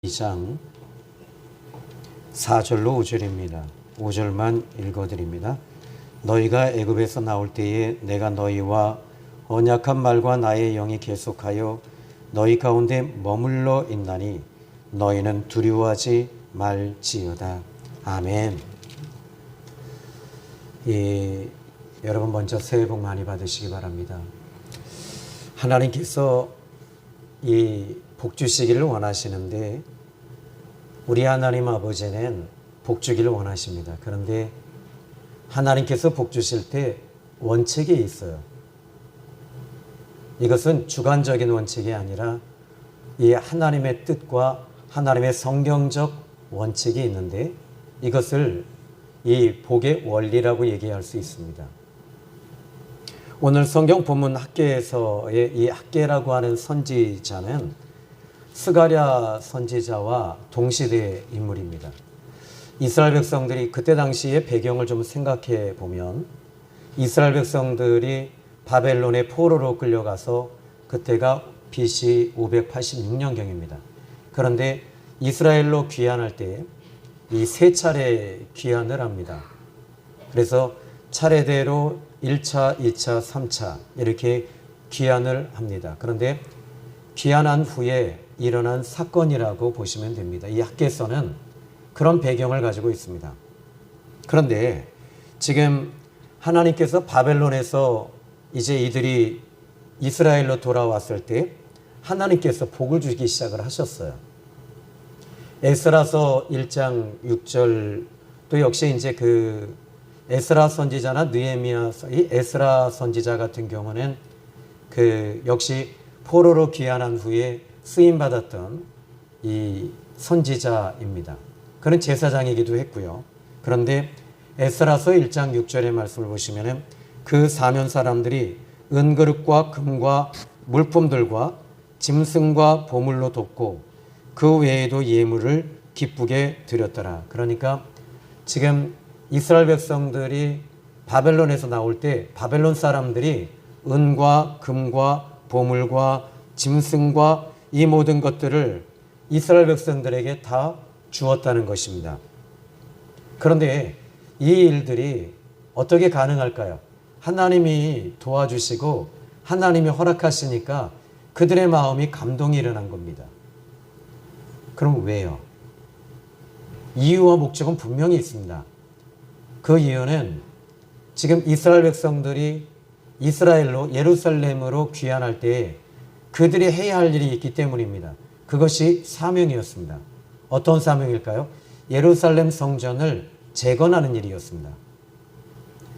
2장 4절로 5절입니다. 5절만 읽어드립니다. 너희가 애굽에서 나올 때에 내가 너희와 언약한 말과 나의 영이 계속하여 너희 가운데 머물러 있나니 너희는 두려워하지 말지어다. 아멘. 여러분 먼저 새해 복 많이 받으시기 바랍니다. 하나님께서 이 복 주시기를 원하시는데 우리 하나님 아버지는 복 주기를 원하십니다. 그런데 하나님께서 복 주실 때 원칙이 있어요. 이것은 주관적인 원칙이 아니라 이 하나님의 뜻과 하나님의 성경적 원칙이 있는데 이것을 이 복의 원리라고 얘기할 수 있습니다. 오늘 성경 본문 학개에서의 이 학개라고 하는 선지자는 스가랴 선지자와 동시대 인물입니다. 이스라엘 백성들이 그때 당시의 배경을 좀 생각해 보면 이스라엘 백성들이 바벨론의 포로로 끌려가서 그때가 BC 586년경입니다. 그런데 이스라엘로 귀환할 때 이 세 차례 귀환을 합니다. 그래서 차례대로 1차, 2차, 3차 이렇게 귀환을 합니다. 그런데 귀환한 후에 일어난 사건이라고 보시면 됩니다. 이 학개서는 그런 배경을 가지고 있습니다. 그런데 지금 하나님께서 바벨론에서 이제 이들이 이스라엘로 돌아왔을 때 하나님께서 복을 주기 시작을 하셨어요. 에스라서 1장 6절 또 역시 이제 그 에스라 선지자나 느헤미야 이 에스라 선지자 같은 경우는 그 역시 포로로 귀환한 후에 쓰임 받았던 이 선지자입니다. 그는 제사장이기도 했고요. 그런데 에스라서 1장 6절의 말씀을 보시면은 그 사면 사람들이 은그릇과 금과 물품들과 짐승과 보물로 돕고 그 외에도 예물을 기쁘게 드렸더라. 그러니까 지금 이스라엘 백성들이 바벨론에서 나올 때 바벨론 사람들이 은과 금과 보물과 짐승과 이 모든 것들을 이스라엘 백성들에게 다 주었다는 것입니다. 그런데 이 일들이 어떻게 가능할까요? 하나님이 도와주시고 하나님이 허락하시니까 그들의 마음이 감동이 일어난 겁니다. 그럼 왜요? 이유와 목적은 분명히 있습니다. 그 이유는 지금 이스라엘 백성들이 이스라엘로 예루살렘으로 귀환할 때 그들이 해야 할 일이 있기 때문입니다. 그것이 사명이었습니다. 어떤 사명일까요? 예루살렘 성전을 재건하는 일이었습니다.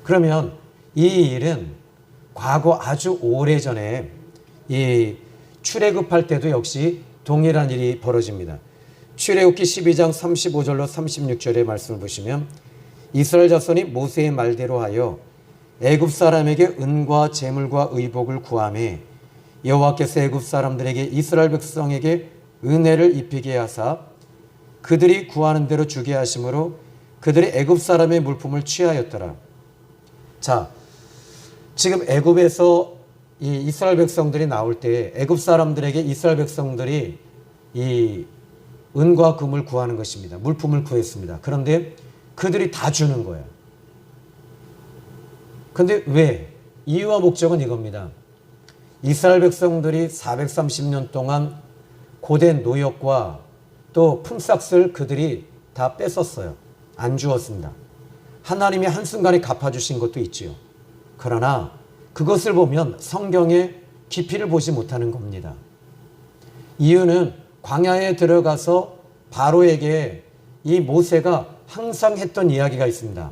그러면 이 일은 과거 아주 오래전에 이 출애굽할 때도 역시 동일한 일이 벌어집니다. 출애굽기 12장 35절로 36절의 말씀을 보시면 이스라엘 자손이 모세의 말대로 하여 애굽 사람에게 은과 재물과 의복을 구하매 여호와께서 애굽 사람들에게 이스라엘 백성에게 은혜를 입히게 하사 그들이 구하는 대로 주게 하심으로 그들이 애굽 사람의 물품을 취하였더라. 자, 지금 애굽에서 이 이스라엘 백성들이 나올 때 애굽 사람들에게 이스라엘 백성들이 이 은과 금을 구하는 것입니다. 물품을 구했습니다. 그런데 그들이 다 주는 거예요. 그런데 왜? 이유와 목적은 이겁니다. 이스라엘 백성들이 430년 동안 고된 노역과 또 품삯을 그들이 다 뺏었어요. 안 주었습니다. 하나님이 한순간에 갚아주신 것도 있지요. 그러나 그것을 보면 성경의 깊이를 보지 못하는 겁니다. 이유는 광야에 들어가서 바로에게 이 모세가 항상 했던 이야기가 있습니다.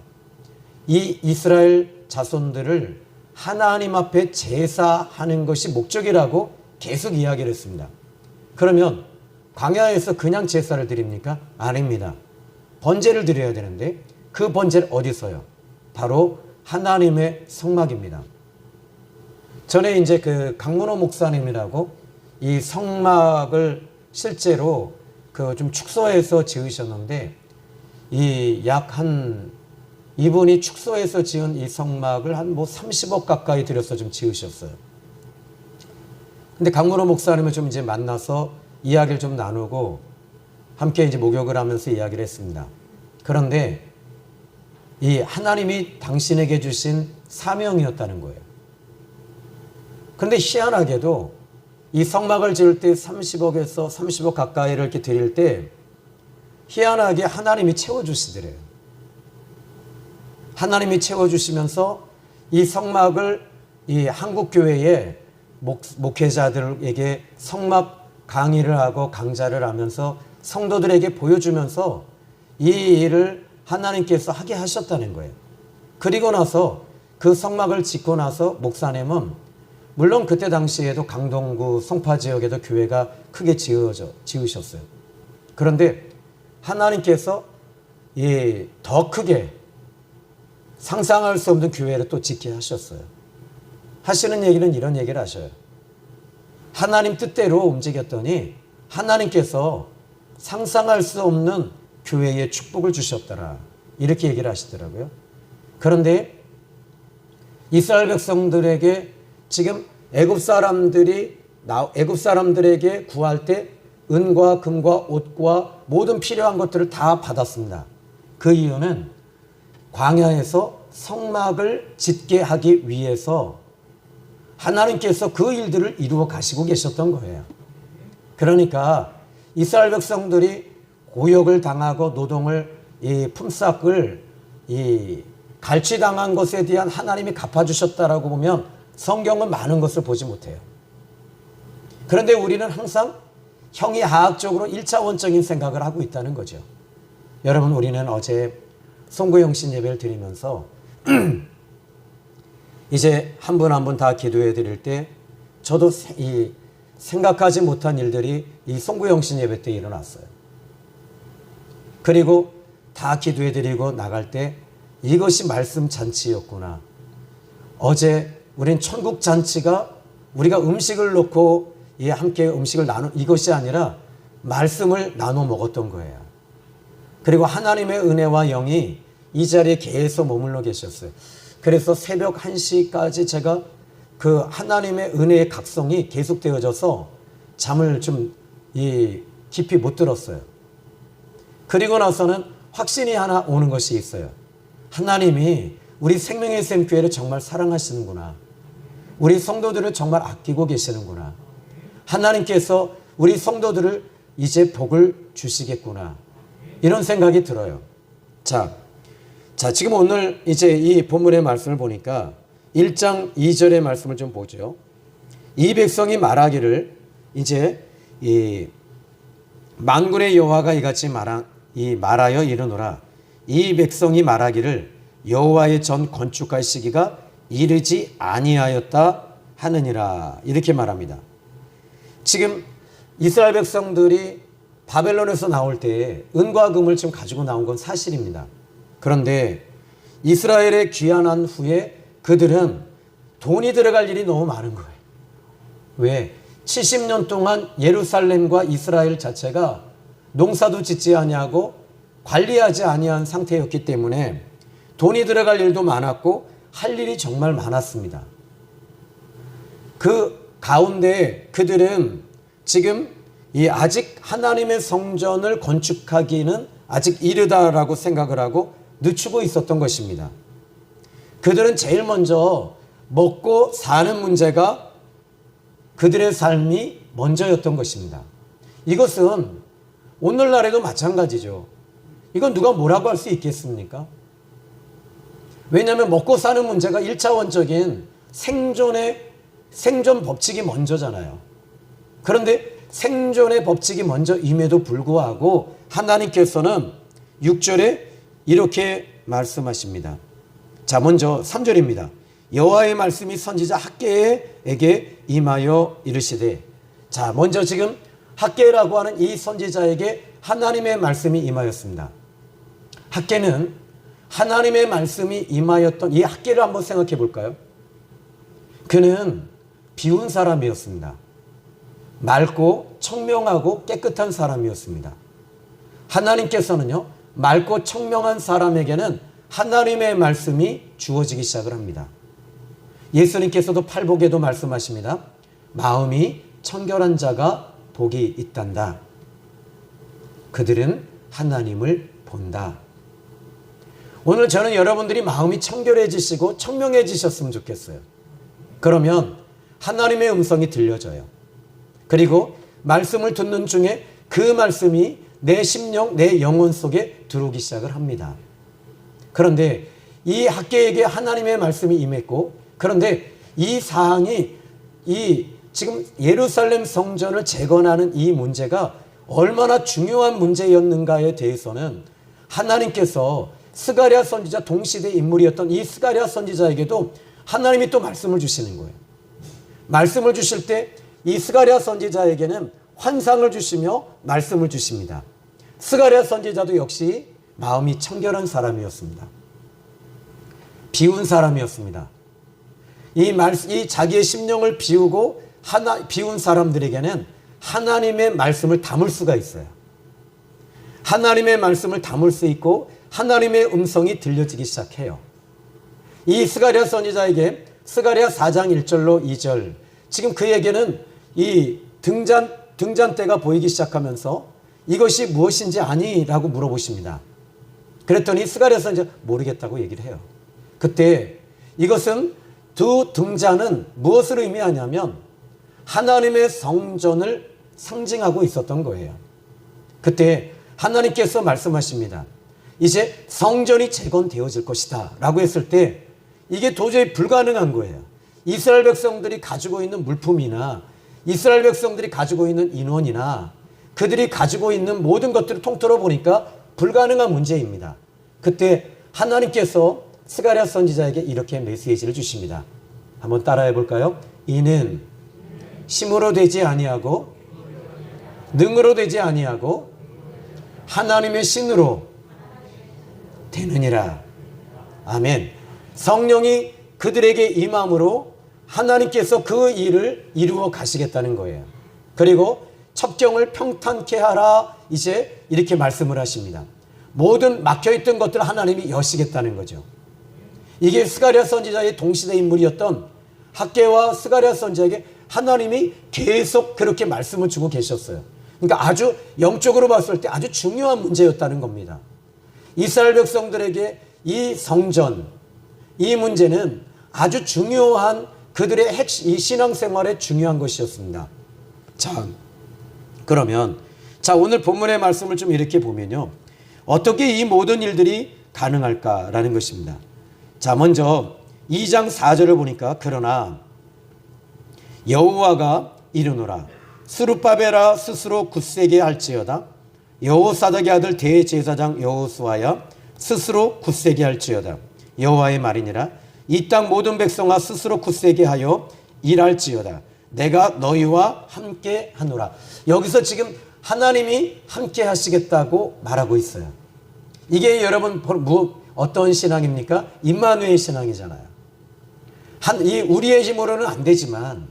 이 이스라엘 자손들을 하나님 앞에 제사하는 것이 목적이라고 계속 이야기를 했습니다. 그러면 광야에서 그냥 제사를 드립니까? 아닙니다. 번제를 드려야 되는데 그 번제를 어디서요? 바로 하나님의 성막입니다. 전에 이제 그 강문호 목사님이라고 이 성막을 실제로 그 좀 축소해서 지으셨는데 이분이 축소해서 지은 이 성막을 한 30억 가까이 들여서 좀 지으셨어요. 근데 강문호 목사님을 좀 이제 만나서 이야기를 좀 나누고 함께 이제 목욕을 하면서 이야기를 했습니다. 그런데 이 하나님이 당신에게 주신 사명이었다는 거예요. 그런데 희한하게도 이 성막을 지을 때 30억에서 30억 가까이를 이렇게 드릴 때 희한하게 하나님이 채워주시더래요. 하나님이 채워주시면서 이 성막을 이 한국교회의 목회자들에게 성막 강의를 하고 강좌를 하면서 성도들에게 보여주면서 이 일을 하나님께서 하게 하셨다는 거예요. 그리고 나서 그 성막을 짓고 나서 목사님은 물론 그때 당시에도 강동구 송파 지역에도 교회가 크게 지으셨어요. 그런데 하나님께서 더 크게 상상할 수 없는 교회를 또 짓게 하셨어요. 하시는 얘기는 이런 얘기를 하셔요. 하나님 뜻대로 움직였더니 하나님께서 상상할 수 없는 교회에 축복을 주셨더라. 이렇게 얘기를 하시더라고요. 그런데 이스라엘 백성들에게 지금 애굽 사람들에게 구할 때 은과 금과 옷과 모든 필요한 것들을 다 받았습니다. 그 이유는 광야에서 성막을 짓게 하기 위해서 하나님께서 그 일들을 이루어 가시고 계셨던 거예요. 그러니까 이스라엘 백성들이 고역을 당하고 노동을 품삯을 갈취당한 것에 대한 하나님이 갚아주셨다라고 보면 성경은 많은 것을 보지 못해요. 그런데 우리는 항상 형이하학적으로 1차원적인 생각을 하고 있다는 거죠. 여러분, 우리는 어제 송구영신 예배를 드리면서 이제 한 분 한 분 다 기도해 드릴 때 저도 생각하지 못한 일들이 이 송구영신 예배 때 일어났어요. 그리고 다 기도해 드리고 나갈 때 이것이 말씀 잔치였구나. 어제 우린 천국 잔치가 우리가 음식을 놓고 함께 음식을 이것이 아니라 말씀을 나눠 먹었던 거예요. 그리고 하나님의 은혜와 영이 이 자리에 계속 머물러 계셨어요. 그래서 새벽 1시까지 제가 그 하나님의 은혜의 각성이 계속되어져서 잠을 좀 깊이 못 들었어요. 그리고 나서는 확신이 하나 오는 것이 있어요. 하나님이 우리 생명의 샘 교회를 정말 사랑하시는구나. 우리 성도들을 정말 아끼고 계시는구나. 하나님께서 우리 성도들을 이제 복을 주시겠구나. 이런 생각이 들어요. 자, 지금 오늘 이제 이 본문의 말씀을 보니까 1장 2절의 말씀을 좀 보죠. 이 백성이 말하기를 이제 만군의 여호와가 이같이 말하여 이르노라. 이 백성이 말하기를 여호와의 전 건축할 시기가 이르지 아니하였다 하느니라. 이렇게 말합니다. 지금 이스라엘 백성들이 바벨론에서 나올 때 은과 금을 지금 가지고 나온 건 사실입니다. 그런데 이스라엘에 귀환한 후에 그들은 돈이 들어갈 일이 너무 많은 거예요. 왜? 70년 동안 예루살렘과 이스라엘 자체가 농사도 짓지 아니하고 관리하지 아니한 상태였기 때문에 돈이 들어갈 일도 많았고 할 일이 정말 많았습니다. 그 가운데 그들은 지금 아직 하나님의 성전을 건축하기는 아직 이르다라고 생각을 하고 늦추고 있었던 것입니다. 그들은 제일 먼저 먹고 사는 문제가 그들의 삶이 먼저였던 것입니다. 이것은 오늘날에도 마찬가지죠. 이건 누가 뭐라고 할 수 있겠습니까? 왜냐하면 먹고 사는 문제가 1차원적인 생존 법칙이 먼저잖아요. 그런데 생존의 법칙이 먼저임에도 불구하고 하나님께서는 6절에 이렇게 말씀하십니다. 자, 먼저 3절입니다. 여호와의 말씀이 선지자 학개에게 임하여 이르시되. 자, 먼저 지금 학개라고 하는 이 선지자에게 하나님의 말씀이 임하였습니다. 학개는 하나님의 말씀이 임하였던 이 학개를 한번 생각해 볼까요? 그는 비운 사람이었습니다. 맑고 청명하고 깨끗한 사람이었습니다. 하나님께서는요, 맑고 청명한 사람에게는 하나님의 말씀이 주어지기 시작을 합니다. 예수님께서도 팔복에도 말씀하십니다. 마음이 청결한 자가 복이 있단다. 그들은 하나님을 본다. 오늘 저는 여러분들이 마음이 청결해지시고 청명해지셨으면 좋겠어요. 그러면 하나님의 음성이 들려져요. 그리고 말씀을 듣는 중에 그 말씀이 내 심령, 내 영혼 속에 들어오기 시작을 합니다. 그런데 이 학개에게 하나님의 말씀이 임했고, 그런데 이 사항이 지금 예루살렘 성전을 재건하는 이 문제가 얼마나 중요한 문제였는가에 대해서는 하나님께서 스가랴 선지자 동시대 인물이었던 이 스가랴 선지자에게도 하나님이 또 말씀을 주시는 거예요. 말씀을 주실 때 이 스가랴 선지자에게는 환상을 주시며 말씀을 주십니다. 스가랴 선지자도 역시 마음이 청결한 사람이었습니다. 비운 사람이었습니다. 이 자기의 심령을 비운 사람들에게는 하나님의 말씀을 담을 수가 있어요. 하나님의 말씀을 담을 수 있고 하나님의 음성이 들려지기 시작해요. 이 스가랴 선지자에게 스가랴 4장 1절로 2절, 지금 그에게는 이 등잔대가 보이기 시작하면서 이것이 무엇인지 아니라고 물어보십니다. 그랬더니 스가랴 선지자 모르겠다고 얘기를 해요. 그때 이것은 두 등잔은 무엇을 의미하냐면 하나님의 성전을 상징하고 있었던 거예요. 그때 하나님께서 말씀하십니다. 이제 성전이 재건되어질 것이다 라고 했을 때 이게 도저히 불가능한 거예요. 이스라엘 백성들이 가지고 있는 물품이나 이스라엘 백성들이 가지고 있는 인원이나 그들이 가지고 있는 모든 것들을 통틀어 보니까 불가능한 문제입니다. 그때 하나님께서 스가랴 선지자에게 이렇게 메시지를 주십니다. 한번 따라해 볼까요? 이는 힘으로 되지 아니하고 능으로 되지 아니하고 하나님의 신으로 되느니라. 아멘. 성령이 그들에게 임함으로 하나님께서 그 일을 이루어 가시겠다는 거예요. 그리고 첩경을 평탄케 하라, 이제 이렇게 말씀을 하십니다. 모든 막혀있던 것들을 하나님이 여시겠다는 거죠. 이게 스가랴 선지자의 동시대 인물이었던 학개와 스가랴 선지자에게 하나님이 계속 그렇게 말씀을 주고 계셨어요. 그러니까 아주 영적으로 봤을 때 아주 중요한 문제였다는 겁니다. 이스라엘 백성들에게 이 성전, 이 문제는 아주 중요한 그들의 이 신앙생활에 중요한 것이었습니다. 자, 그러면 오늘 본문의 말씀을 좀 이렇게 보면요, 어떻게 이 모든 일들이 가능할까라는 것입니다. 자, 먼저 2장 4절을 보니까 그러나 여호와가 이르노라 스룹바벨아 스스로 굳세게 할지어다 여호사닥의 아들 대제사장 여호수아야 스스로 굳세게 할지어다 여호와의 말이니라 이 땅 모든 백성아 스스로 굳세게 하여 일할지어다 내가 너희와 함께 하노라. 여기서 지금 하나님이 함께 하시겠다고 말하고 있어요. 이게 여러분 어떤 신앙입니까? 임마누엘 신앙이잖아요. 우리의 힘으로는 안 되지만,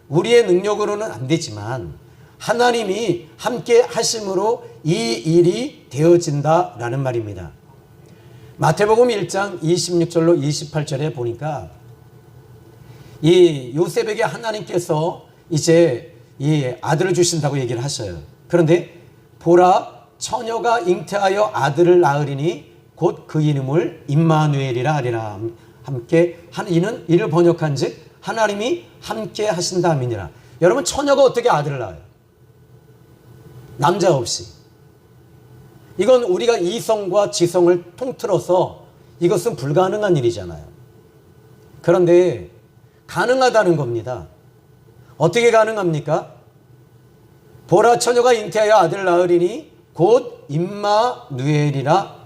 우리의 능력으로는 안 되지만 하나님이 함께 하심으로 이 일이 되어진다라는 말입니다. 마태복음 1장 26절로 28절에 보니까 이 요셉에게 하나님께서 이제 이 아들을 주신다고 얘기를 하셔요. 그런데 보라 처녀가 잉태하여 아들을 낳으리니 곧 그 이름을 임마누엘이라 하리라. 함께 이를 번역한즉 하나님이 함께 하신다함이니라. 여러분, 처녀가 어떻게 아들을 낳아요? 남자 없이. 이건 우리가 이성과 지성을 통틀어서 이것은 불가능한 일이잖아요. 그런데 가능하다는 겁니다. 어떻게 가능합니까? 보라 처녀가 잉태하여 아들을 낳으리니 곧 임마누엘이라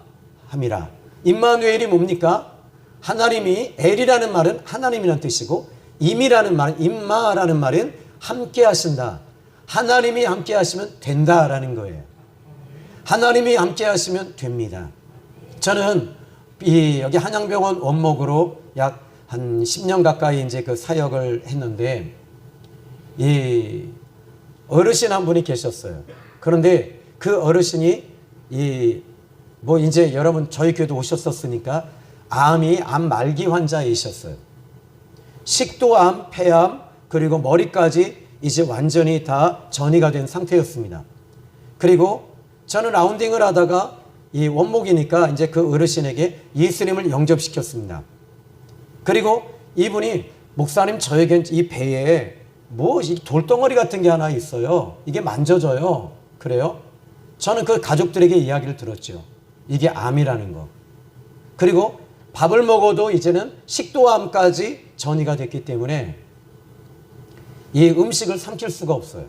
함이라. 임마누엘이 뭡니까? 하나님이, 엘이라는 말은 하나님이라는 뜻이고 임이라는 말은, 임마라는 말은 함께 하신다. 하나님이 함께 하시면 된다라는 거예요. 하나님이 함께 하시면 됩니다. 저는 여기 한양병원 원목으로 약 한 10년 가까이 이제 그 사역을 했는데 이 어르신 한 분이 계셨어요. 그런데 그 어르신이 이제 여러분 저희 교회도 오셨었으니까 암 말기 환자이셨어요. 식도암, 폐암, 그리고 머리까지 이제 완전히 다 전이가 된 상태였습니다. 그리고 저는 라운딩을 하다가 이 원목이니까 이제 그 어르신에게 예수님을 영접시켰습니다. 그리고 이분이 목사님 저에겐 이 배에 뭐 돌덩어리 같은 게 하나 있어요. 이게 만져져요. 그래요? 저는 그 가족들에게 이야기를 들었죠. 이게 암이라는 거. 그리고 밥을 먹어도 이제는 식도암까지 전이가 됐기 때문에 이 음식을 삼킬 수가 없어요.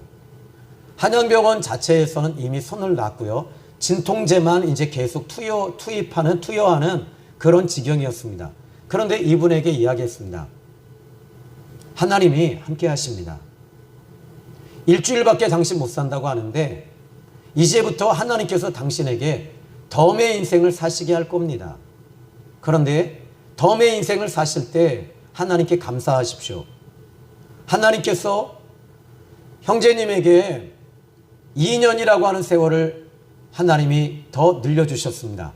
한양병원 자체에서는 이미 손을 놨고요. 진통제만 이제 계속 투여하는 그런 지경이었습니다. 그런데 이분에게 이야기했습니다. 하나님이 함께 하십니다. 일주일밖에 당신 못 산다고 하는데 이제부터 하나님께서 당신에게 덤의 인생을 사시게 할 겁니다. 그런데 덤의 인생을 사실 때 하나님께 감사하십시오. 하나님께서 형제님에게 2년이라고 하는 세월을 하나님이 더 늘려주셨습니다.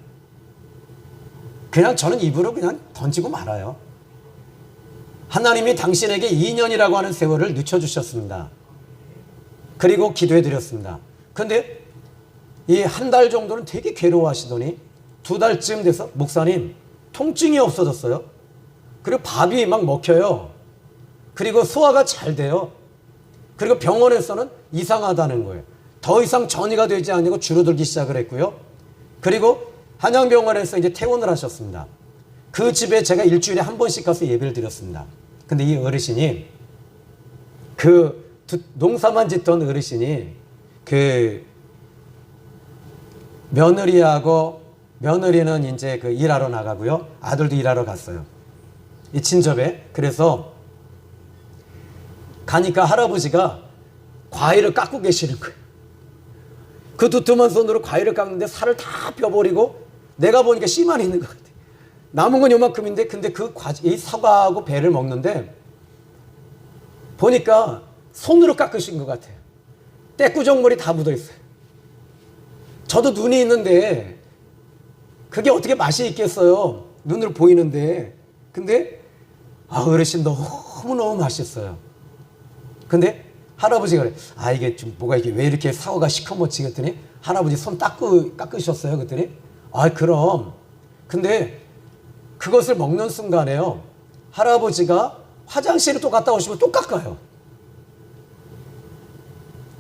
그냥 저는 입으로 그냥 던지고 말아요. 하나님이 당신에게 2년이라고 하는 세월을 늦춰주셨습니다. 그리고 기도해 드렸습니다. 근데 이 한 달 정도는 되게 괴로워하시더니 2달쯤 돼서 목사님 통증이 없어졌어요. 그리고 밥이 막 먹혀요. 그리고 소화가 잘 돼요. 그리고 병원에서는 이상하다는 거예요. 더 이상 전이가 되지 않고 줄어들기 시작을 했고요. 그리고 한양병원에서 이제 퇴원을 하셨습니다. 그 집에 제가 일주일에 한 번씩 가서 예배를 드렸습니다. 근데 이 어르신이 농사만 짓던 어르신이 며느리는 이제 일하러 나가고요. 아들도 일하러 갔어요. 이 친접에. 그래서 가니까 할아버지가 과일을 깎고 계시는 거예요. 그 두툼한 손으로 과일을 깎는데 살을 다 펴버리고 내가 보니까 씨만 있는 것 같아요. 남은 건 요만큼인데 근데 이 사과하고 배를 먹는데 보니까 손으로 깎으신 것 같아요. 떼꾸정물이 다 묻어 있어요. 저도 눈이 있는데 그게 어떻게 맛이 있겠어요. 눈으로 보이는데. 근데 어르신 너무너무 맛있어요. 근데 할아버지가 그래. 이게 좀 뭐가 이게 왜 이렇게 사과가 시커멓지? 그랬더니 할아버지 손 깎으셨어요? 그랬더니 그럼. 근데 그것을 먹는 순간에요. 할아버지가 화장실에 또 갔다 오시면 또 깎아요.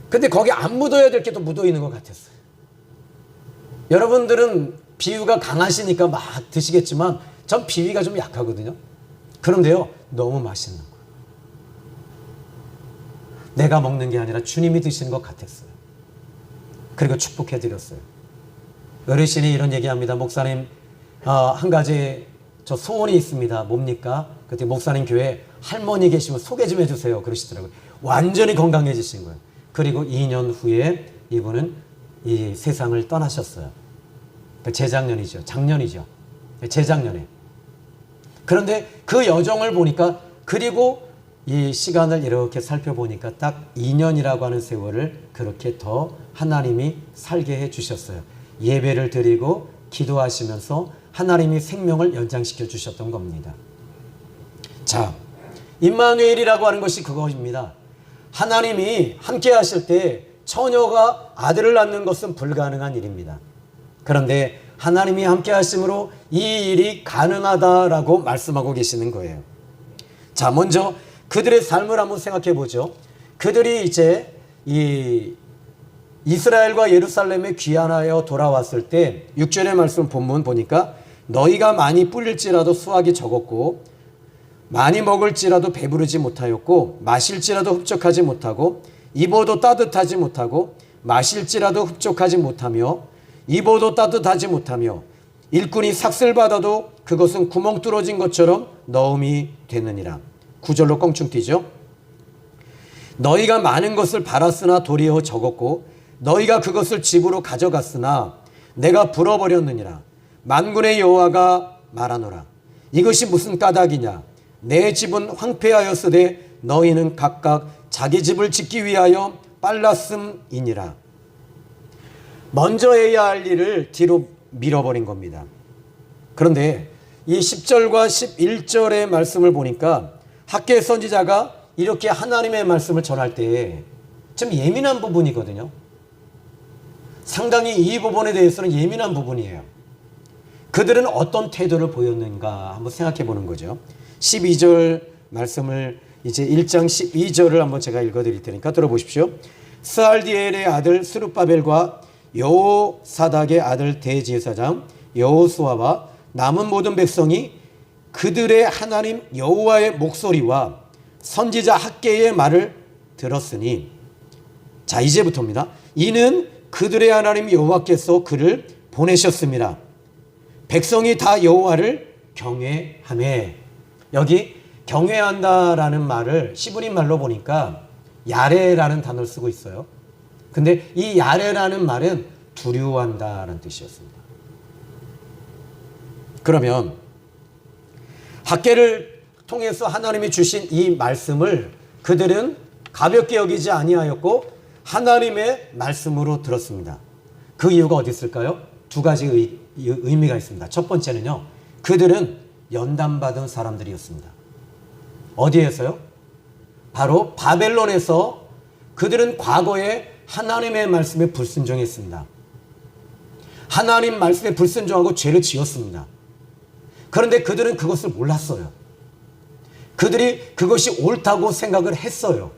근데 거기 안 묻어야 될 게 또 묻어 있는 것 같았어요. 여러분들은 비위가 강하시니까 막 드시겠지만 전 비위가 좀 약하거든요. 그런데요, 너무 맛있는 거예요. 내가 먹는 게 아니라 주님이 드시는 것 같았어요. 그리고 축복해 드렸어요. 어르신이 이런 얘기합니다. 목사님, 한 가지 저 소원이 있습니다. 뭡니까? 그때 목사님 교회에 할머니 계시면 소개 좀 해주세요. 그러시더라고요. 완전히 건강해지신 거예요. 그리고 2년 후에 이분은 이 세상을 떠나셨어요. 재작년이죠. 작년이죠. 재작년에. 그런데 그 여정을 보니까 그리고 이 시간을 이렇게 살펴보니까 딱 2년이라고 하는 세월을 그렇게 더 하나님이 살게 해주셨어요. 예배를 드리고 기도하시면서 하나님이 생명을 연장시켜 주셨던 겁니다. 자, 임마누엘이라고 하는 것이 그것입니다. 하나님이 함께 하실 때 처녀가 아들을 낳는 것은 불가능한 일입니다. 그런데 하나님이 함께 하심으로 이 일이 가능하다라고 말씀하고 계시는 거예요. 자, 먼저 그들의 삶을 한번 생각해 보죠. 그들이 이제 이 이스라엘과 예루살렘에 귀환하여 돌아왔을 때 6절의 말씀 본문 보니까 너희가 많이 뿔릴지라도 수확이 적었고 많이 먹을지라도 배부르지 못하였고 마실지라도 흡족하지 못하고 입어도 따뜻하지 못하고 마실지라도 흡족하지 못하며 입어도 따뜻하지 못하며 일꾼이 삭슬 받아도 그것은 구멍 뚫어진 것처럼 넣음이 되느니라. 9절로 껑충 뛰죠. 너희가 많은 것을 팔았으나 도리어 적었고 너희가 그것을 집으로 가져갔으나 내가 불어버렸느니라. 만군의 여호와가 말하노라. 이것이 무슨 까닭이냐. 내 집은 황폐하였으되 너희는 각각 자기 집을 짓기 위하여 빨랐음이니라. 먼저 해야 할 일을 뒤로 밀어버린 겁니다. 그런데 이 10절과 11절의 말씀을 보니까 학개 선지자가 이렇게 하나님의 말씀을 전할 때 좀 예민한 부분이거든요. 상당히 이 부분에 대해서는 예민한 부분이에요. 그들은 어떤 태도를 보였는가 한번 생각해 보는 거죠. 12절 말씀을 이제 1장 12절을 한번 제가 읽어드릴 테니까 들어보십시오. 스알디엘의 아들 스룹바벨과 여호사닥의 아들 대제사장 여호수아와 남은 모든 백성이 그들의 하나님 여호와의 목소리와 선지자 학개의 말을 들었으니, 자 이제부터입니다. 이는 그들의 하나님 여호와께서 그를 보내셨습니다. 백성이 다 여호와를 경외하매. 여기 경외한다라는 말을 시브림 말로 보니까 야레라는 단어를 쓰고 있어요. 근데 이 야레라는 말은 두려워한다라는 뜻이었습니다. 그러면 학개를 통해서 하나님이 주신 이 말씀을 그들은 가볍게 여기지 아니하였고 하나님의 말씀으로 들었습니다. 그 이유가 어디 있을까요? 두 가지 의미가 있습니다. 첫 번째는요, 그들은 연단받은 사람들이었습니다. 어디에서요? 바로 바벨론에서 그들은 과거에 하나님의 말씀에 불순종했습니다. 하나님 말씀에 불순종하고 죄를 지었습니다. 그런데 그들은 그것을 몰랐어요. 그들이 그것이 옳다고 생각을 했어요.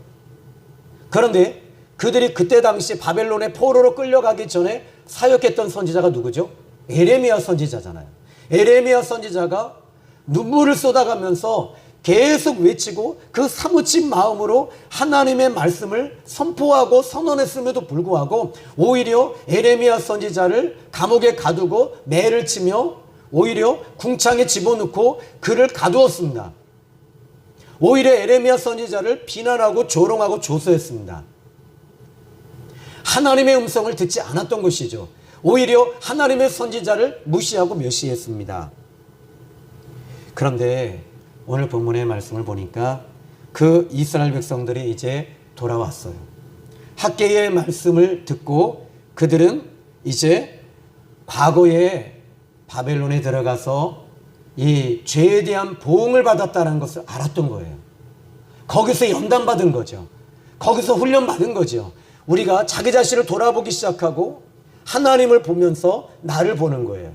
그런데 그들이 그때 당시 바벨론의 포로로 끌려가기 전에 사역했던 선지자가 누구죠? 에레미야 선지자잖아요. 에레미야 선지자가 눈물을 쏟아가면서 계속 외치고 그 사무친 마음으로 하나님의 말씀을 선포하고 선언했음에도 불구하고 오히려 에레미야 선지자를 감옥에 가두고 매를 치며 오히려 궁창에 집어넣고 그를 가두었습니다. 오히려 에레미야 선지자를 비난하고 조롱하고 조소했습니다. 하나님의 음성을 듣지 않았던 것이죠. 오히려 하나님의 선지자를 무시하고 멸시했습니다. 그런데 오늘 본문의 말씀을 보니까 그 이스라엘 백성들이 이제 돌아왔어요. 학개의 말씀을 듣고 그들은 이제 과거에 바벨론에 들어가서 이 죄에 대한 보응을 받았다는 것을 알았던 거예요. 거기서 연단받은 거죠. 거기서 훈련받은 거죠. 우리가 자기 자신을 돌아보기 시작하고 하나님을 보면서 나를 보는 거예요.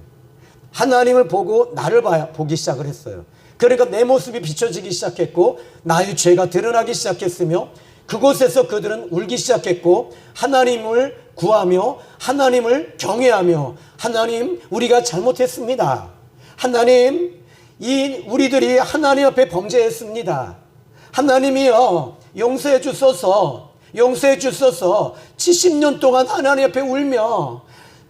하나님을 보고 나를 보기 시작을 했어요. 그러니까 내 모습이 비춰지기 시작했고 나의 죄가 드러나기 시작했으며 그곳에서 그들은 울기 시작했고 하나님을 구하며 하나님을 경외하며 하나님 우리가 잘못했습니다. 하나님 우리들이 하나님 앞에 범죄했습니다. 하나님이여 용서해 주소서. 용서해 주소서. 70년 동안 하나님 앞에 울며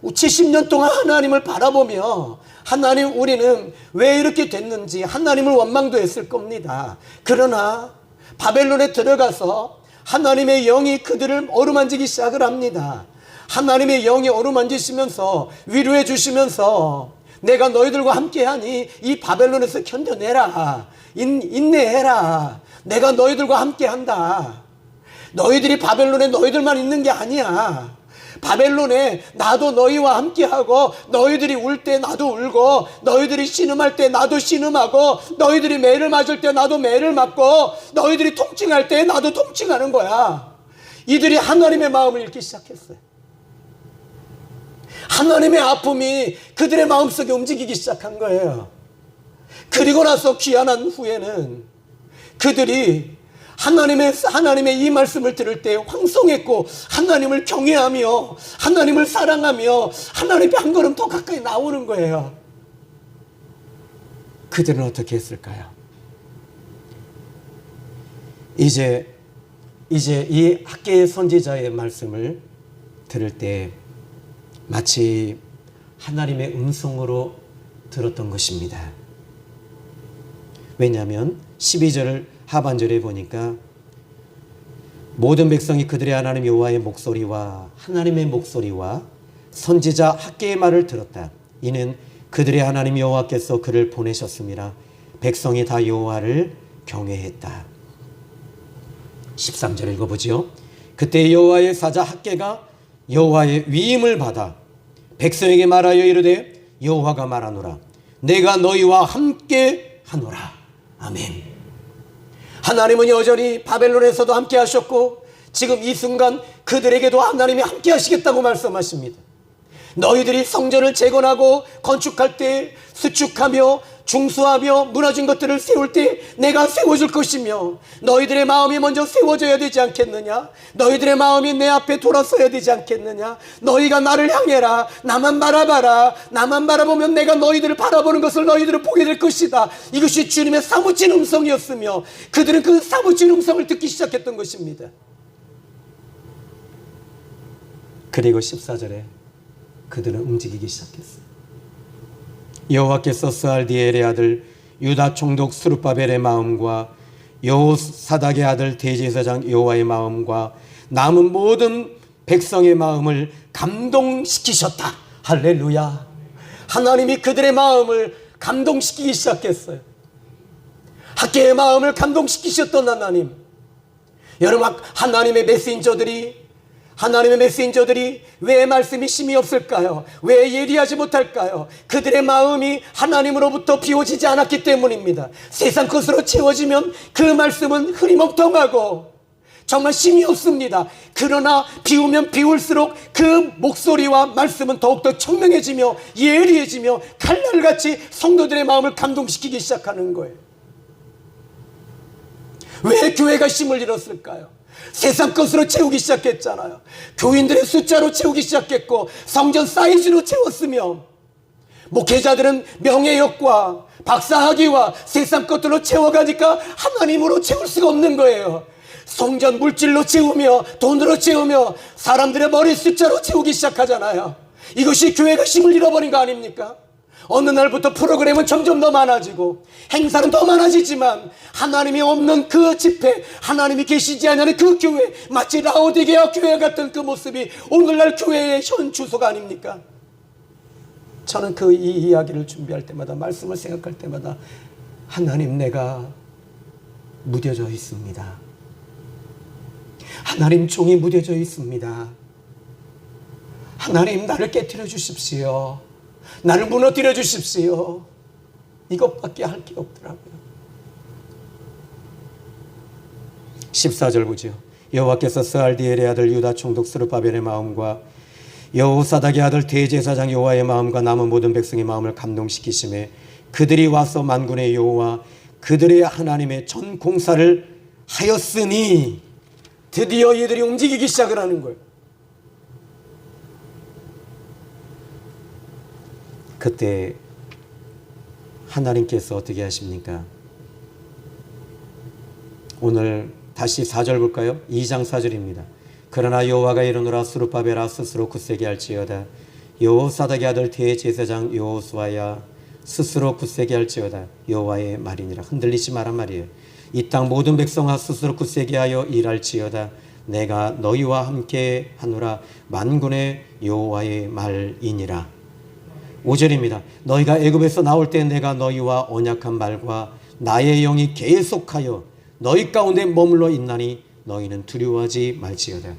70년 동안 하나님을 바라보며 하나님 우리는 왜 이렇게 됐는지 하나님을 원망도 했을 겁니다. 그러나 바벨론에 들어가서 하나님의 영이 그들을 어루만지기 시작을 합니다. 하나님의 영이 어루만지시면서 위로해 주시면서 내가 너희들과 함께하니 이 바벨론에서 견뎌내라. 인내해라. 내가 너희들과 함께한다. 너희들이 바벨론에 너희들만 있는 게 아니야. 바벨론에 나도 너희와 함께하고 너희들이 울 때 나도 울고 너희들이 신음할 때 나도 신음하고 너희들이 매를 맞을 때 나도 매를 맞고 너희들이 통증할 때 나도 통증하는 거야. 이들이 하나님의 마음을 읽기 시작했어요. 하나님의 아픔이 그들의 마음속에 움직이기 시작한 거예요. 그리고 나서 귀환한 후에는 그들이 하나님의 이 말씀을 들을 때 황송했고 하나님을 경외하며 하나님을 사랑하며 하나님께 한 걸음 더 가까이 나오는 거예요. 그들은 어떻게 했을까요? 이제 이 학개의 선지자의 말씀을 들을 때 마치 하나님의 음성으로 들었던 것입니다. 왜냐하면 12절 하반절에 보니까 모든 백성이 그들의 하나님 여호와의 목소리와 하나님의 목소리와 선지자 학개의 말을 들었다. 이는 그들의 하나님 여호와께서 그를 보내셨습니다. 백성이 다 여호와를 경외했다. 13절 읽어보지요. 그때 여호와의 사자 학개가 여호와의 위임을 받아 백성에게 말하여 이르되 여호와가 말하노라. 내가 너희와 함께 하노라. 아멘. 하나님은 여전히 바벨론에서도 함께 하셨고 지금 이 순간 그들에게도 하나님이 함께 하시겠다고 말씀하십니다. 너희들이 성전을 재건하고 건축할 때 수축하며 중수하며 무너진 것들을 세울 때 내가 세워줄 것이며 너희들의 마음이 먼저 세워져야 되지 않겠느냐? 너희들의 마음이 내 앞에 돌아서야 되지 않겠느냐? 너희가 나를 향해라. 나만 바라봐라. 나만 바라보면 내가 너희들을 바라보는 것을 너희들은 보게 될 것이다. 이것이 주님의 사무친 음성이었으며 그들은 그 사무친 음성을 듣기 시작했던 것입니다. 그리고 14절에 그들은 움직이기 시작했어요. 여호와께서 스알디엘의 아들 유다 총독 스룹바벨의 마음과 여호사닥의 아들 대제사장 여호와의 마음과 남은 모든 백성의 마음을 감동시키셨다. 할렐루야. 하나님이 그들의 마음을 감동시키기 시작했어요. 학계의 마음을 감동시키셨던 하나님. 여러분, 하나님의 메신저들이 왜 말씀이 힘이 없을까요? 왜 예리하지 못할까요? 그들의 마음이 하나님으로부터 비워지지 않았기 때문입니다. 세상 것으로 채워지면 그 말씀은 흐리멍텅하고 정말 힘이 없습니다. 그러나 비우면 비울수록 그 목소리와 말씀은 더욱더 청명해지며 예리해지며 칼날같이 성도들의 마음을 감동시키기 시작하는 거예요. 왜 교회가 힘을 잃었을까요? 세상 것으로 채우기 시작했잖아요. 교인들의 숫자로 채우기 시작했고 성전 사이즈로 채웠으며 목회자들은 명예욕과 박사학위와 세상 것들로 채워가니까 하나님으로 채울 수가 없는 거예요. 성전 물질로 채우며 돈으로 채우며 사람들의 머리 숫자로 채우기 시작하잖아요. 이것이 교회가 힘을 잃어버린 거 아닙니까? 어느 날부터 프로그램은 점점 더 많아지고 행사는 더 많아지지만 하나님이 없는 그 집회, 하나님이 계시지 않는 그 교회, 마치 라오디게아 교회 같은 그 모습이 오늘날 교회의 현 주소가 아닙니까? 저는 이 이야기를 준비할 때마다, 말씀을 생각할 때마다 하나님, 내가 무뎌져 있습니다. 하나님, 종이 무뎌져 있습니다. 하나님, 나를 깨트려 주십시오. 나를 무너뜨려 주십시오. 이것밖에 할 게 없더라고요. 14절 보죠. 여호와께서 스알디엘의 아들 유다 총독 스룹바벨의 마음과 여호사닥의 아들 대제사장 여호와의 마음과 남은 모든 백성의 마음을 감동시키심에 그들이 와서 만군의 여호와 그들의 하나님의 전 공사를 하였으니, 드디어 이들이 움직이기 시작을 하는 거예요. 그때 하나님께서 어떻게 하십니까? 오늘 다시 4절 볼까요? 2장 4절입니다. 그러나 여호와가 이르노라 스룹바벨아 스스로 굳세게 할지어다. 여호사닥의 아들 대제사장 여호수아야 스스로 굳세게 할지어다. 여호와의 말이니라. 흔들리지 마란 말이에요. 이 땅 모든 백성아 스스로 굳세게 하여 일할지어다. 내가 너희와 함께 하노라. 만군의 여호와의 말이니라. 5절입니다. 너희가 애굽에서 나올 때 내가 너희와 언약한 말과 나의 영이 계속하여 너희 가운데 머물러 있나니 너희는 두려워하지 말지어다.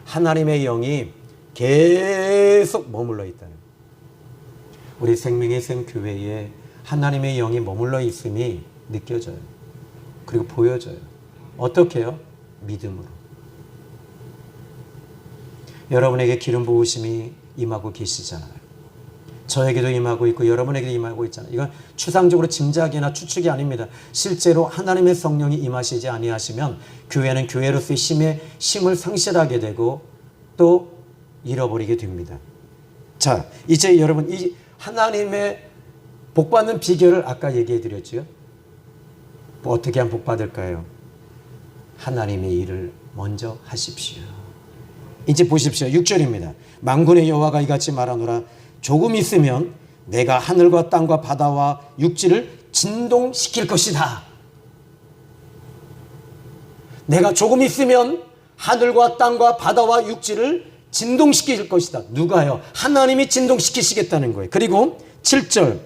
하나님의 영이 계속 머물러 있다는, 우리 생명의 샘 교회에 하나님의 영이 머물러 있음이 느껴져요. 그리고 보여져요. 어떻게 해요? 믿음으로. 여러분에게 기름 부으심이 임하고 계시잖아요. 저에게도 임하고 있고 여러분에게도 임하고 있잖아요. 이건 추상적으로 짐작이나 추측이 아닙니다. 실제로 하나님의 성령이 임하시지 아니하시면 교회는 교회로서의 힘을 상실하게 되고 또 잃어버리게 됩니다. 자, 이제 여러분, 이 하나님의 복받는 비결을 아까 얘기해 드렸죠. 어떻게 하면 복받을까요? 하나님의 일을 먼저 하십시오. 이제 보십시오. 6절입니다. 만군의 여호와가 이같이 말하노라. 조금 있으면 내가 하늘과 땅과 바다와 육지를 진동시킬 것이다. 내가 조금 있으면 하늘과 땅과 바다와 육지를 진동시킬 것이다. 누가요? 하나님이 진동시키시겠다는 거예요. 그리고 7절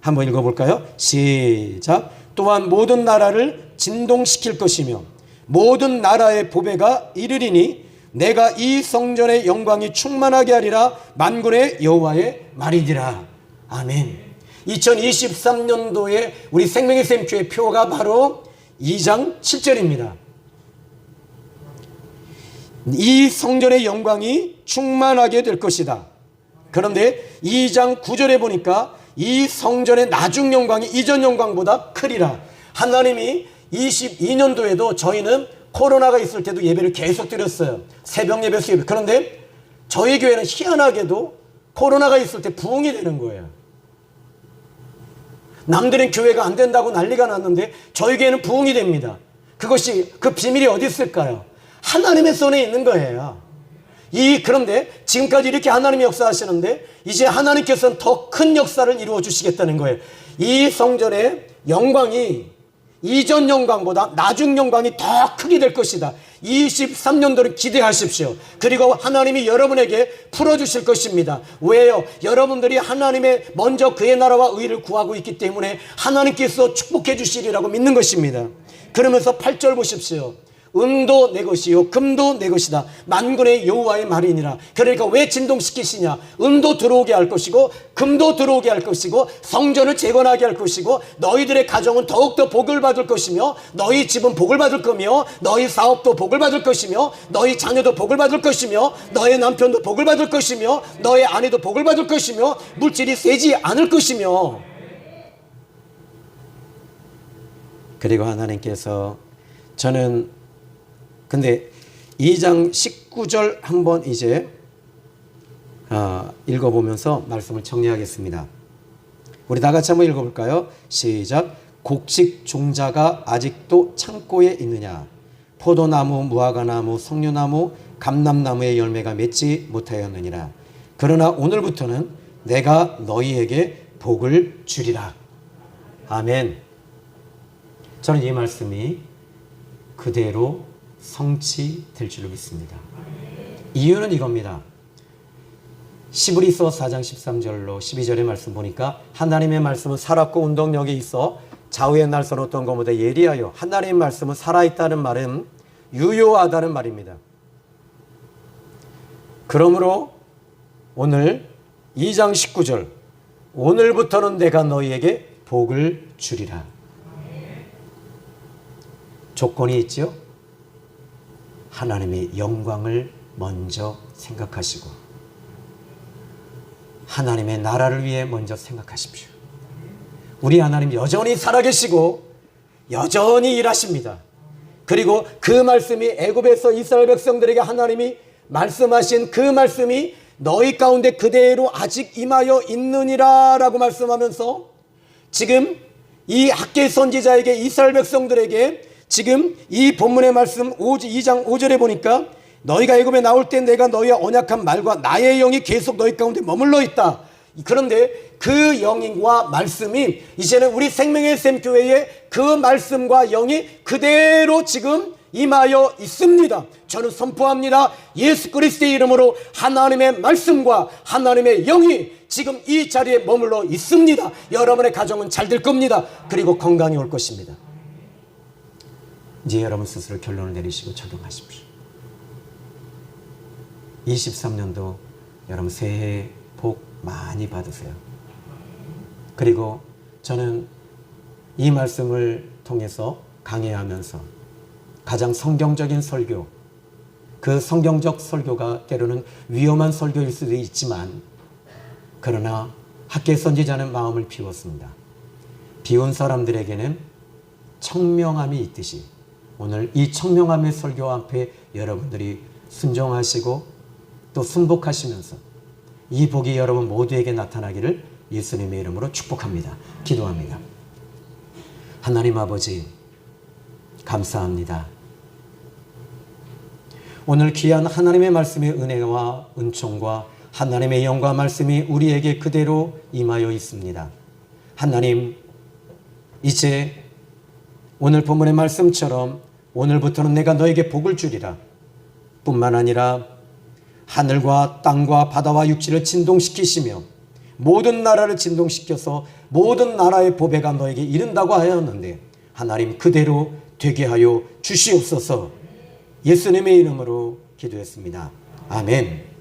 한번 읽어볼까요? 시작. 또한 모든 나라를 진동시킬 것이며 모든 나라의 보배가 이르리니 내가 이 성전의 영광이 충만하게 하리라. 만군의 여호와의 말이니라. 아멘. 2023년도에 우리 생명의 샘교의 표가 바로 2장 7절입니다. 이 성전의 영광이 충만하게 될 것이다. 그런데 2장 9절에 보니까 이 성전의 나중 영광이 이전 영광보다 크리라. 하나님이 22년도에도 저희는 코로나가 있을 때도 예배를 계속 드렸어요. 새벽 예배, 수요일. 그런데 저희 교회는 희한하게도 코로나가 있을 때 부흥이 되는 거예요. 남들은 교회가 안 된다고 난리가 났는데 저희 교회는 부흥이 됩니다. 그것이, 그 비밀이 어디 있을까요? 하나님의 손에 있는 거예요. 그런데 지금까지 이렇게 하나님이 역사하시는데 이제 하나님께서는 더 큰 역사를 이루어 주시겠다는 거예요. 이 성전의 영광이 이전 영광보다 나중 영광이 더 크게 될 것이다. 23년도를 기대하십시오. 그리고 하나님이 여러분에게 풀어주실 것입니다. 왜요? 여러분들이 하나님의 먼저 그의 나라와 의를 구하고 있기 때문에 하나님께서 축복해 주시리라고 믿는 것입니다. 그러면서 8절 보십시오. 은도 내 것이요 금도 내 것이다. 만군의 여호와의 말이니라. 그러니까 왜 진동시키시냐? 은도 들어오게 할 것이고 금도 들어오게 할 것이고 성전을 재건하게 할 것이고 너희들의 가정은 더욱더 복을 받을 것이며 너희 집은 복을 받을 거며 너희 사업도 복을 받을 것이며 너희 자녀도 복을 받을 것이며 너의 남편도 복을 받을 것이며 너의 아내도 복을 받을 것이며 물질이 세지 않을 것이며. 그리고 하나님께서 저는 근데 2장 19절 한번 이제 읽어보면서 말씀을 정리하겠습니다. 우리 다 같이 한번 읽어볼까요? 시작. 곡식 종자가 아직도 창고에 있느냐? 포도나무, 무화과나무, 석류나무, 감람나무의 열매가 맺지 못하였느니라. 그러나 오늘부터는 내가 너희에게 복을 주리라. 아멘. 저는 이 말씀이 그대로 성취될 줄로 믿습니다. 이유는 이겁니다. 시브리서 4장 13절로 12절의 말씀 보니까 하나님의 말씀은 살았고 운동력이 있어 좌우의 날선 어떤 것보다 예리하여 하나님의 말씀은 살아있다는 말은 유효하다는 말입니다. 그러므로 오늘 2장 19절 오늘부터는 내가 너희에게 복을 주리라. 조건이 있죠. 하나님의 영광을 먼저 생각하시고 하나님의 나라를 위해 먼저 생각하십시오. 우리 하나님 여전히 살아계시고 여전히 일하십니다. 그리고 그 말씀이 애굽에서 이스라엘 백성들에게 하나님이 말씀하신 그 말씀이 너희 가운데 그대로 아직 임하여 있느니라 라고 말씀하면서 지금 이 학개 선지자에게 이스라엘 백성들에게 지금 이 본문의 말씀 2장 5절에 보니까 너희가 애굽에 나올 때 내가 너희와 언약한 말과 나의 영이 계속 너희 가운데 머물러 있다. 그런데 그 영과 말씀이 이제는 우리 생명의 샘 교회에 그 말씀과 영이 그대로 지금 임하여 있습니다. 저는 선포합니다. 예수 그리스도의 이름으로 하나님의 말씀과 하나님의 영이 지금 이 자리에 머물러 있습니다. 여러분의 가정은 잘 될 겁니다. 그리고 건강이 올 것입니다. 이제 여러분 스스로 결론을 내리시고 적용하십시오. 23년도 여러분 새해 복 많이 받으세요. 그리고 저는 이 말씀을 통해서 강해하면서 가장 성경적인 설교, 그 성경적 설교가 때로는 위험한 설교일 수도 있지만 그러나 학개 선지자는 마음을 비웠습니다. 비운 사람들에게는 청명함이 있듯이 오늘 이 청명함의 설교 앞에 여러분들이 순종하시고 또 순복하시면서 이 복이 여러분 모두에게 나타나기를 예수님의 이름으로 축복합니다. 기도합니다. 하나님 아버지 감사합니다. 오늘 귀한 하나님의 말씀의 은혜와 은총과 하나님의 영과 말씀이 우리에게 그대로 임하여 있습니다. 하나님 이제 오늘 본문의 말씀처럼 오늘부터는 내가 너에게 복을 주리라 뿐만 아니라 하늘과 땅과 바다와 육지를 진동시키시며 모든 나라를 진동시켜서 모든 나라의 보배가 너에게 이른다고 하였는데 하나님 그대로 되게 하여 주시옵소서. 예수님의 이름으로 기도했습니다. 아멘.